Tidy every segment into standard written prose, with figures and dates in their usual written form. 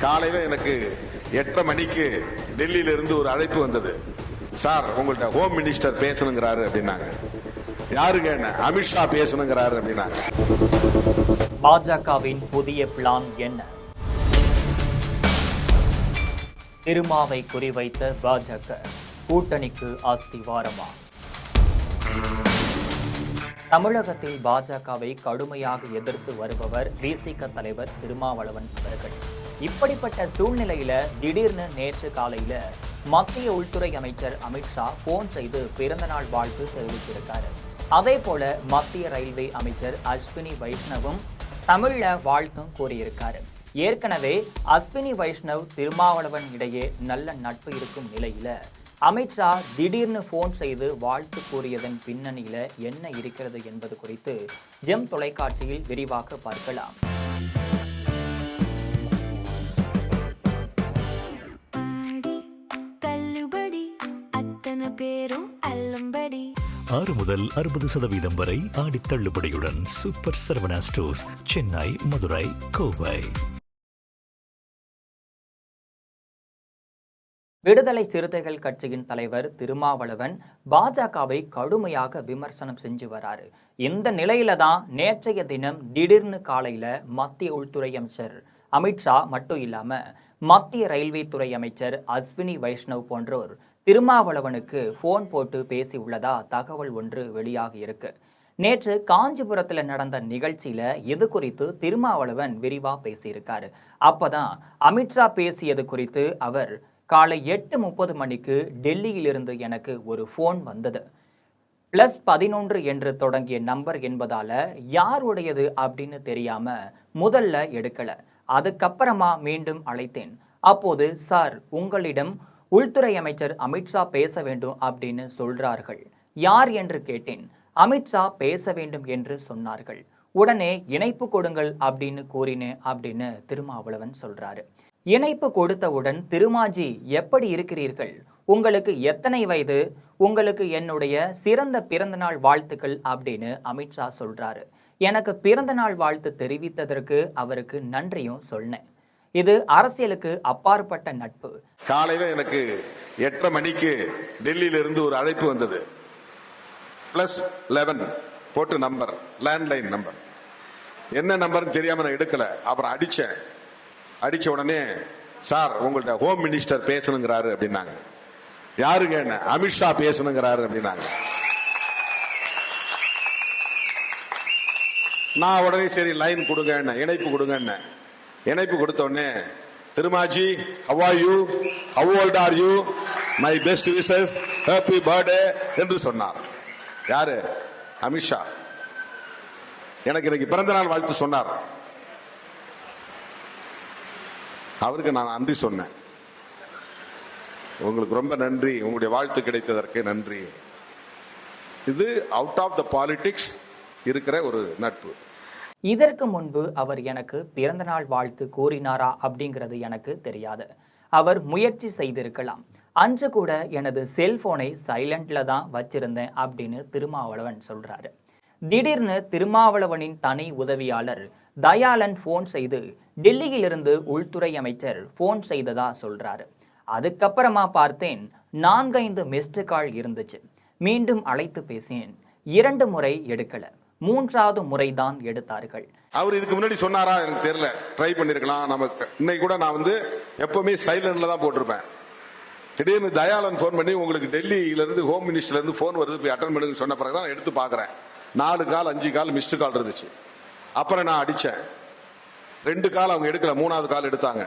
காலையில எனக்கு 8:30 மணிக்கு டெல்லியில இருந்து ஒரு அழைப்பு வந்தது. சார் உங்கள்ட்ட ஹோம் மினிஸ்டர் பேசணுங்கிறாரு அப்படின்னாங்க. யாருங்க? என்ன அமித்ஷா பேசணுங்கிறாரு அப்படின்னாங்க. பாஜகவின் புதிய பிளான் என்ன? திருமாவை குறிவைத்த பாஜக கூட்டணிக்கு அஸ்திவாரமா? தமிழகத்தில் பாஜகவை கடுமையாக எதிர்த்து வருபவர் விசிக தலைவர் திருமாவளவன் அவர்கள். இப்படிப்பட்ட சூழ்நிலையில திடீர்னு நேற்று காலையில மத்திய உள்துறை அமைச்சர் அமித்ஷா போன் செய்து பிறந்தநாள் வாழ்த்து தெரிவித்திருக்காரு. அதே போல மத்திய ரயில்வே அமைச்சர் அஸ்வினி வைஷ்ணவும் தமிழ்ல வாழ்த்தும் கூறியிருக்காரு. ஏற்கனவே அஸ்வினி வைஷ்ணவ் திருமாவளவன் இடையே நல்ல நட்பு இருக்கும் நிலையில அமித்ஷா திடீர்னு போன் செய்து வாழ்த்து கூறியதன் பின்னணியில என்ன இருக்கிறது என்பது குறித்து ஜெம் தொலைக்காட்சியில் விரிவாக பார்க்கலாம். முதல் 60% வரை ஆடி தள்ளுபடியுடன் சூப்பர் சரவணா ஸ்டோர்ஸ், சென்னை, மதுரை, கோவை. விடுதலை சிறுத்தைகள் கட்சியின் தலைவர் திருமாவளவன் பாஜகவை கடுமையாக விமர்சனம் செஞ்சு வராரு. இந்த நிலையில தான் நேற்றைய தினம் திடீர்னு காலையில மத்திய உள்துறை அமைச்சர் அமித்ஷா மட்டும் இல்லாம மத்திய ரயில்வே துறை அமைச்சர் அஸ்வினி வைஷ்ணவ் போன்றோர் திருமாவளவனுக்கு போன் போட்டு பேசி உள்ளதா தகவல் ஒன்று வெளியாகி இருக்கு. நேற்று காஞ்சிபுரத்தில் நடந்த நிகழ்ச்சியில இது குறித்து திருமாவளவன் விரிவா பேசியிருக்காரு. அப்பதான் அமித்ஷா பேசியது குறித்து அவர் காலை 8:30 மணிக்கு டெல்லியிலிருந்து எனக்கு ஒரு போன் வந்தது. +11 என்று தொடங்கிய நம்பர் என்பதால யாருடையது அப்படின்னு தெரியாம முதல்ல எடுக்கல. அதுக்கப்புறமா மீண்டும் அழைத்தேன். அப்போது சார் உங்களிடம் உள்துறை அமைச்சர் அமித்ஷா பேச வேண்டும் அப்படின்னு சொல்றார்கள். யார் என்று கேட்டேன். அமித்ஷா பேச வேண்டும் என்று சொன்னார்கள். உடனே இணைப்பு கொடுங்கள் அப்படின்னு கூறினேன் அப்படின்னு திருமாவளவன் சொல்றாரு. இணைப்பு கொடுத்தவுடன் திருமாஜி எப்படி இருக்கிறீர்கள்? உங்களுக்கு எத்தனை வயது? உங்களுக்கு என்னுடைய சிறந்த பிறந்தநாள் வாழ்த்துக்கள் அப்படின்னு அமித்ஷா சொல்றாரு. எனக்கு பிறந்தநாள் வாழ்த்து தெரிவித்ததற்கு அவருக்கு நன்றியும் சொன்னேன். இது அரசியலுக்கு அப்பாற்பட்ட நட்பு. காலையில எனக்கு 8:30 மணிக்கு டெல்லியில இருந்து ஒரு அழைப்பு வந்தது. +11 போட்டு நம்பர், லேண்ட்லைன் நம்பர். என்ன நம்பர்னு தெரியாம நான் எடுக்கல. அப்புறம் அடிச்ச உடனே சார் உங்கள்ட்ட ஹோம் மினிஸ்டர் பேசணுங்கிறாரு அப்படின்னாங்க. யாருங்க? என்ன அமித்ஷா பேசணுங்கிறாரு அப்படின்னாங்க. நான் உடனே சரி லைன் கொடுங்க, இணைப்பு கொடுங்க. இணைப்பு கொடுத்த உடனே திருமாஜி how are you, how old are you, my best wishes, happy birthday என்று சொன்னார். யாரு? அமித்ஷா. எனக்கு இன்னைக்கு பிறந்த நாள் வாழ்த்து சொன்னார். அவருக்கு நான் நன்றி சொன்னேன். உங்களுக்கு ரொம்ப நன்றி, உங்களுடைய வாழ்த்து கிடைத்ததற்கு நன்றி. இது அவுட் ஆஃப் த பாலிடிக்ஸ் இருக்கிற ஒரு நட்பு. இதற்கு முன்பு அவர் எனக்கு பிறந்தநாள் வாழ்த்து கூறினாரா அப்படிங்கிறது எனக்கு தெரியாது. அவர் முயற்சி செய்திருக்கலாம். அன்று கூட எனது செல்போனை சைலண்ட்ல தான் வச்சிருந்தேன் அப்படின்னு திருமாவளவன் சொல்றாரு. திடீர்னு திருமாவளவனின் தனி உதவியாளர் தயாளன் போன் செய்து டெல்லியிலிருந்து உள்துறை அமைச்சர் போன் செய்ததா சொல்றாரு. அதுக்கப்புறமா பார்த்தேன் 4-5 மிஸ்டு கால் இருந்துச்சு. மீண்டும் அழைத்து பேசினேன். 2 முறை எடுக்கல. 3வது முறைதான் எடுத்தார்கள். அவர் இதுக்கு முன்னாடி சொன்னாரா எனக்கு தெரியல. ட்ரை பண்ணிருக்கலாம். நமக்கு இன்னைக்கு கூட நான் எப்பவுமே சைலண்ட்ல தான் போட்டிருப்பேன். திடீர்னு தயாளன் போன் பண்ணி உங்களுக்கு டெல்லியில இருந்து ஹோம் மினிஸ்டர்ல இருந்து போன் வருது, போய் அட்டன் பண்ணுன்னு சொன்ன பிறகுதான் எடுத்து பாக்குறேன். 4 கால் 5 கால் மிஸ்டு கால் இருந்துச்சு. அப்புறம் நான் அடிச்சேன். 2 கால் அவங்க எடுக்கல, 3வது கால் எடுத்தாங்க.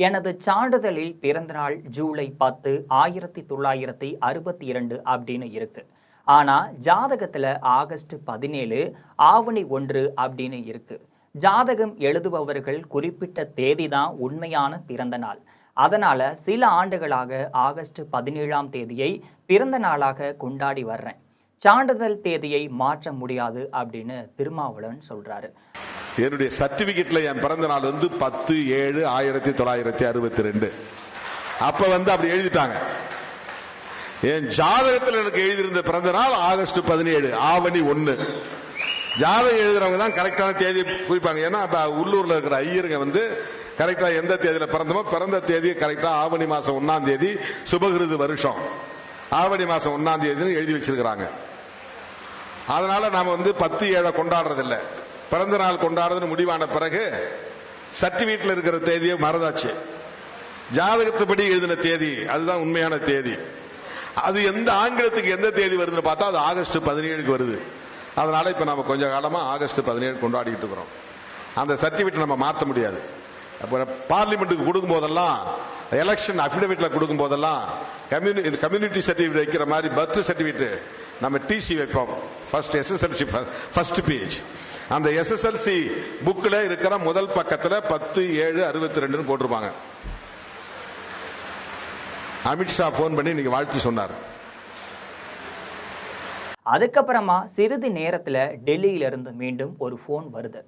எனது சான்றிதழில் பிறந்தநாள் ஜூலை 10, 1962 அப்படின்னு இருக்கு. ஆனா ஜாதகத்துல ஆகஸ்ட் 17, ஆவணி 1 அப்படின்னு இருக்கு. ஜாதகம் எழுதுபவர்கள் குறிப்பிட்ட தேதி தான் உண்மையான பிறந்த நாள். அதனால சில ஆண்டுகளாக ஆகஸ்ட் 17ஆம் தேதியை பிறந்த நாளாக கொண்டாடி வர்றேன். சான்றிதழ் தேதியை மாற்ற முடியாது அப்படின்னு திருமாவளவன் சொல்றாரு. என்னுடைய சர்டிபிகேட்ல என் பிறந்த நாள் 10/7/1962. அப்ப அப்படி எழுதிட்டாங்க. என் ஜாதகத்தில் எனக்கு எழுதியிருந்த பிறந்த நாள் ஆகஸ்ட் 17, ஆவணி 1. ஜாதகம் எழுதுறவங்க தான் கரெக்டான தேதி குறிப்பாங்க. ஏன்னா உள்ளூர்ல இருக்கிற ஐயருங்க வந்து கரெக்டா எந்த தேதியில பிறந்தமோ பிறந்த தேதி கரெக்டா ஆவணி மாசம் 1ஆம் தேதி சுபகிருது வருஷம் ஆவணி மாசம் 1ஆம் தேதி எழுதி வச்சிருக்கிறாங்க. அதனால நாம வந்து 10/7 கொண்டாடுறது இல்ல. பிறந்த நாள் கொண்டாடுறதுன்னு முடிவான பிறகு சர்டிபிகேட்ல இருக்கிற தேதியை மறந்தாச்சு. ஜாதகத்துப்படி எழுதின தேதி அதுதான் உண்மையான தேதி. அது எந்த ஆங்கிலத்துக்கு எந்த தேதி வருதுன்னு பார்த்தா அது ஆகஸ்ட் 17 வருது. அதனால இப்ப நம்ம கொஞ்ச காலமா ஆகஸ்ட் 17 கொண்டாடிட்டு இருக்கிறோம். அந்த சர்டிபிகேட் நம்ம மாற்ற முடியாது. பார்லிமெண்ட்டுக்கு கொடுக்கும் போதெல்லாம், எலெக்ஷன் அபிடவிட்ல கொடுக்கும் போதெல்லாம் கம்யூனிட்டி சர்டிபிகேட் வைக்கிற மாதிரி பர்த் சர்டிபிகேட் நம்ம டிசி வைப்போம். First SSLC first page. அந்த எஸ்எஸ்எல்சி புக்ல இருக்கிற முதல் பக்கத்துல 10/7/62 போட்டிருப்பாங்க. அமித்ஷா போன் பண்ணி நீங்க வாழ்த்து சொன்னார். அதுக்கப்புறமா சிறிது நேரத்துல டெல்லியிலிருந்து மீண்டும் ஒரு போன் வருது.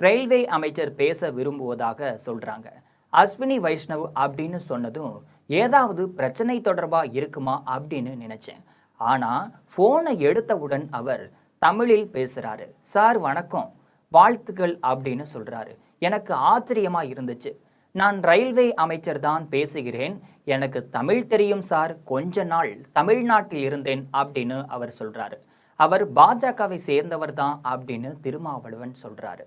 ரயில்வே அமைச்சர் பேச விரும்புவதாக சொல்றாங்க. அஸ்வினி வைஷ்ணவ் அப்படின்னு சொன்னதும் ஏதாவது பிரச்சனை தொடர்பா இருக்குமா அப்படின்னு நினைச்சேன். ஆனா போனை எடுத்தவுடன் அவர் தமிழில் பேசுறாரு. சார் வணக்கம், வாழ்த்துக்கள் அப்படின்னு சொல்றாரு. எனக்கு ஆச்சரியமா இருந்துச்சு. நான் ரயில்வே அமைச்சர் தான் பேசுகிறேன், எனக்கு தமிழ் தெரியும் சார், கொஞ்ச நாள் தமிழ்நாட்டில் இருந்தேன் அப்படின்னு அவர் சொல்றாரு. அவர் பாஜகவை சேர்ந்தவர் தான் அப்படின்னு திருமாவளவன் சொல்றாரு.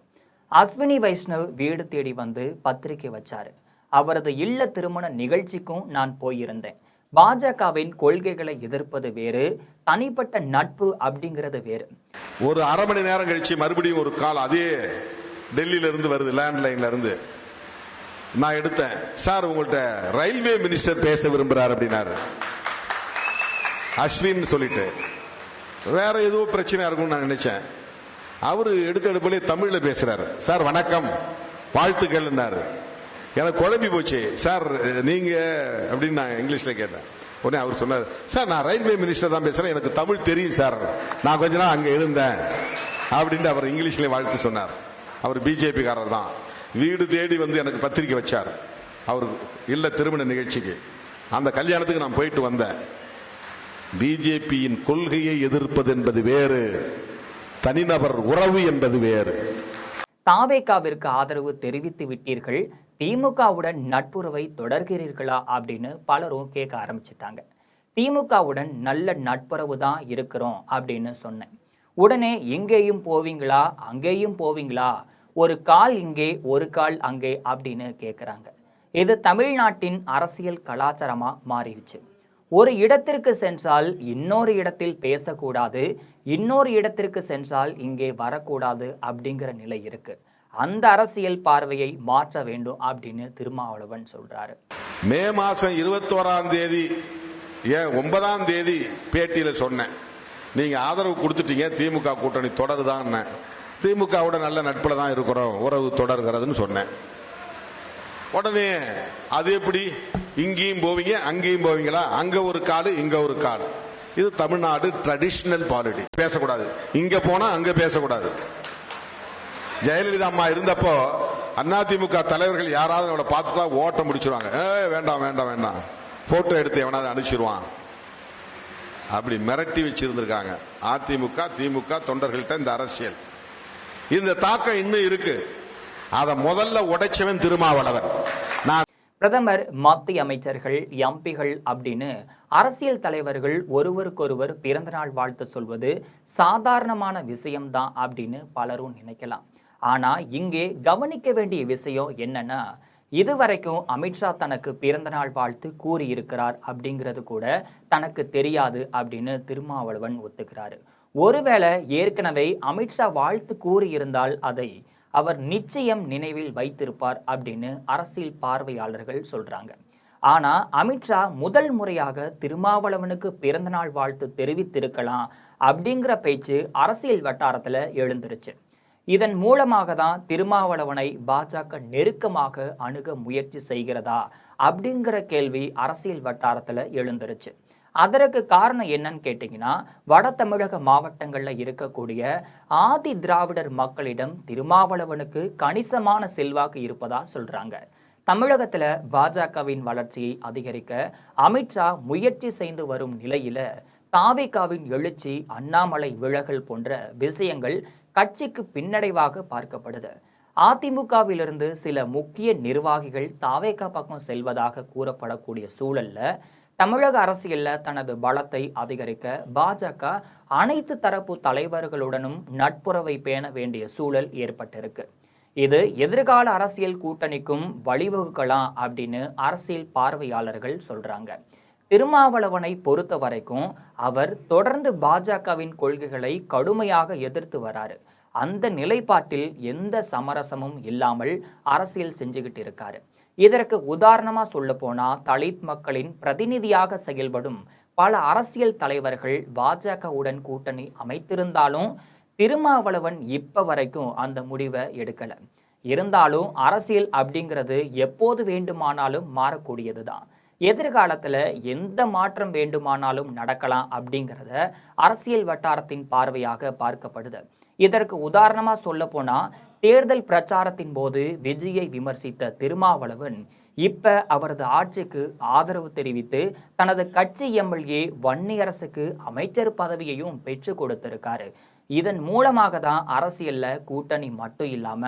அஸ்வினி வைஷ்ணவ் வீடு தேடி வந்து பத்திரிகை வச்சாரு. அவரது இல்ல திருமண நிகழ்ச்சிக்கும் நான் போயிருந்தேன். பாஜகவின் கொள்கைகளை எதிர்ப்பது வேறு, தனிப்பட்ட நட்பு அப்படிங்கிறது வேறு. ஒரு அரை மணி நேரம் கழிச்சு மறுபடியும் ஒரு கால் அதே டெல்லியில இருந்து வருது, லேண்ட்லைன்ல இருந்து. நான் எடுத்தேன். சார் உங்கள்ட்ட ரயில்வே மினிஸ்டர் பேச விரும்புறாரு அப்படின்னாரு. அஸ்வின் சொல்லிட்டு வேற ஏதோ பிரச்சனையா இருக்கும்னு நான் நினைச்சேன். அவரு எடுத்த எடுப்பிலே தமிழ்ல பேசுறாரு. சார் வணக்கம், வாழ்த்துக்கள். எனக்கு குழம்பி போச்சு. சார் நீங்க அப்படின்னு நான் இங்கிலீஷ்ல கேட்டேன். உடனே அவர் சொன்னார், சார் நான் ரயில்வே மினிஸ்டர் தான் பேசுறேன், எனக்கு தமிழ் தெரியும் சார், நான் கொஞ்ச நாள் அங்க இருந்தேன் அப்படின்னு அவர் இங்கிலீஷ்ல வாழ்த்து சொன்னார். அவர் பிஜேபி காரர் தான். வீடு தேடி வந்து எனக்கு பத்திரிக்கை வச்சார். அவர் இல்ல திருமண நிகழ்ச்சிக்கு. அந்த கல்யாணத்துக்கு நான் போயிட்டு வந்தேன். பிஜேபியின் கொள்கையை எதிர்ப்பது என்பது வேறு, தனிநபர் உறவு என்பது வேறு. தாவேகாவிற்கு ஆதரவு தெரிவித்து விட்டீர்கள், திமுகவுடன் நட்புறவை தொடர்கிறீர்களா அப்படின்னு பலரும் கேட்க ஆரம்பிச்சிட்டாங்க. திமுகவுடன் நல்ல நட்புறவு தான் இருக்கிறோம் அப்படின்னு சொன்னேன். உடனே இங்கேயும் போவீங்களா அங்கேயும் போவீங்களா, ஒரு கால் இங்கே ஒரு கால் அங்கே அப்படின்னு கேட்குறாங்க. இது தமிழ்நாட்டின் அரசியல் கலாச்சாரமா மாறிடுச்சு. ஒரு இடத்திற்கு சென்றால் இன்னொரு இடத்தில் பேசக்கூடாது, இன்னொரு இடத்திற்கு சென்றால் இங்கே வரக்கூடாது அப்படிங்கிற நிலை இருக்கு. அந்த அரசியல் பார்வையை மாற்ற வேண்டும் அப்படின்னு திருமாவளவன் சொல்றாரு. மே மாசம் 21ஆம் தேதி 9ஆம் தேதி பேட்டியில சொன்னேன், நீங்க ஆதரவு கொடுத்துட்டீங்க, திமுக கூட்டணி தொடருதான். திமுகவோட நல்ல நட்புல தான் இருக்கிறோம், உறவு தொடர்கிறதுன்னு சொன்னேன். உடனே அது எப்படி இங்கேயும் போவீங்க அங்கேயும் போவீங்களா, அங்க ஒரு காடு இங்க ஒரு காடு. இது தமிழ்நாடு ட்ரெடிஷனல் பாலிடிக்ஸ். பேசக்கூடாது, இங்க போனா அங்க பேசக்கூடாது. ஜெயலலிதா அம்மா இருந்தப்போ அதிமுக தலைவர்கள் யாராவது அவளை பார்த்துட்டா ஓட்ட முடிச்சிருவாங்க. வேண்டாம் வேண்டாம் வேண்டாம், போட்டோ எடுத்து எவனாவது அனுப்பிச்சிருவான், அப்படி மிரட்டி வச்சிருந்திருக்காங்க அதிமுக திமுக தொண்டர்கள்ட்ட. இந்த அரசியல் இந்த தாக்கம் இன்னும் இருக்கு. அத முதல்ல உடைச்சவன் திருமாவளவன். பிரதமர், மத்திய அமைச்சர்கள், எம்பிகள் அப்படின்னு அரசியல் தலைவர்கள் ஒருவருக்கொருவர் பிறந்தநாள் வாழ்த்து சொல்வது சாதாரணமான விஷயம்தான் அப்படின்னு பலரும் நினைக்கலாம். ஆனா இங்கே கவனிக்க வேண்டிய விஷயம் என்னன்னா, இதுவரைக்கும் அமித்ஷா தனக்கு பிறந்தநாள் வாழ்த்து கூறியிருக்கிறார் அப்படிங்கிறது கூட தனக்கு தெரியாது அப்படின்னு திருமாவளவன் ஒத்துக்கிறாரு. ஒருவேளை ஏற்கனவே அமித்ஷா வாழ்த்து கூறியிருந்தால் அதை அவர் நிச்சயம் நினைவில் வைத்திருப்பார் அப்படின்னு அரசியல் பார்வையாளர்கள் சொல்றாங்க. ஆனா அமித்ஷா முதல் முறையாக திருமாவளவனுக்கு பிறந்தநாள் வாழ்த்து தெரிவித்திருக்கலாம் அப்படிங்கிற பேச்சு அரசியல் வட்டாரத்துல எழுந்துருச்சு. இதன் மூலமாக தான் திருமாவளவனை பாஜக நெருக்கமாக அணுக முயற்சி செய்கிறதா அப்படிங்கிற கேள்வி அரசியல் வட்டாரத்துல எழுந்துருச்சு. அதற்கு காரணம் என்னன்னு கேட்டீங்கன்னா, வட தமிழக மாவட்டங்கள்ல இருக்கக்கூடிய ஆதி திராவிடர் மக்களிடம் திருமாவளவனுக்கு கணிசமான செல்வாக்கு இருப்பதா சொல்றாங்க. தமிழகத்துல பாஜகவின் வளர்ச்சியை அதிகரிக்க அமித்ஷா முயற்சி செய்து வரும் நிலையில தாவேகாவின் எழுச்சி, அண்ணாமலை விலகல் போன்ற விஷயங்கள் கட்சிக்கு பின்னடைவாக பார்க்கப்படுது. அதிமுகவிலிருந்து சில முக்கிய நிர்வாகிகள் தாவேகா பக்கம் செல்வதாக கூறப்படக்கூடிய சூழல்ல தமிழக அரசியல்ல தனது பலத்தை அதிகரிக்க பாஜக அனைத்து தரப்பு தலைவர்களுடனும் நட்புறவை பேண வேண்டிய சூழல் ஏற்பட்டிருக்கு. இது எதிர்கால அரசியல் கூட்டணிக்கும் வழிவகுக்கலாம் அப்படின்னு அரசியல் பார்வையாளர்கள் சொல்றாங்க. திருமாவளவனை பொறுத்த வரைக்கும் அவர் தொடர்ந்து பாஜகவின் கொள்கைகளை கடுமையாக எதிர்த்து வராரு. அந்த நிலைப்பாட்டில் எந்த சமரசமும் இல்லாமல் அரசியல் செஞ்சுக்கிட்டு இருக்காரு. இதற்கு உதாரணமா சொல்ல போனா தலித் மக்களின் பிரதிநிதியாக செயல்படும் பல அரசியல் தலைவர்கள் பாஜகவுடன் கூட்டணி அமைத்திருந்தாலும் திருமாவளவன் இப்ப வரைக்கும் அந்த முடிவை எடுக்கல. இருந்தாலும் அரசியல் அப்படிங்கிறது எப்போது வேண்டுமானாலும் மாறக்கூடியதுதான். எதிர்காலத்துல எந்த மாற்றம் வேண்டுமானாலும் நடக்கலாம் அப்படிங்கிறத அரசியல் வட்டாரத்தின் பார்வையாக பார்க்கப்படுது. இதற்கு உதாரணமா சொல்ல போனா தேர்தல் பிரச்சாரத்தின் போது விஜயை விமர்சித்த திருமாவளவன் இப்ப அவரது ஆட்சிக்கு ஆதரவு தெரிவித்து தனது கட்சி எம்எல்ஏ வன்னியரசுக்கு அமைச்சர் பதவியையும் பெற்று கொடுத்திருக்காரு. இதன் மூலமாக தான் அரசியல்ல கூட்டணி மட்டும் இல்லாம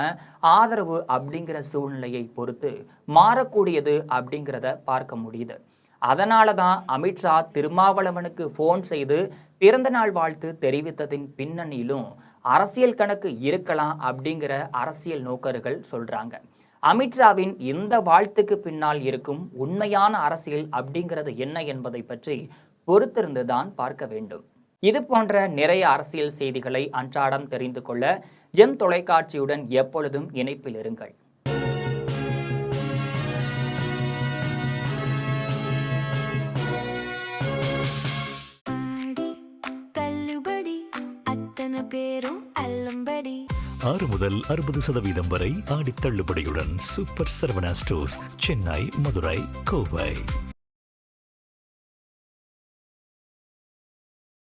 ஆதரவு அப்படிங்கிற சூழ்நிலையை பொறுத்து மாறக்கூடியது அப்படிங்கிறத பார்க்க முடியுது. அதனால தான் அமித்ஷா திருமாவளவனுக்கு போன் செய்து பிறந்த நாள் வாழ்த்து தெரிவித்ததின் பின்னணியிலும் அரசியல் கணக்கு இருக்கலாம் அப்படிங்கிற அரசியல் நோக்கர்கள் சொல்றாங்க. அமித்ஷாவின் இந்த வாழ்த்துக்கு பின்னால் இருக்கும் உண்மையான அரசியல் அப்படிங்கிறது என்ன என்பதை பற்றி பொறுத்திருந்துதான் பார்க்க வேண்டும். இது போன்ற நிறைய அரசியல் செய்திகளை அன்றாடம் தெரிந்து கொள்ள ஜெம் தொலைக்காட்சியுடன் எப்பொழுதும் இணைப்பில் இருங்கள். ஆறு முதல் 60% வரை ஆடி தள்ளுபடியுடன் சூப்பர் சரவணா ஸ்டோர்ஸ், சென்னை, மதுரை, கோவை.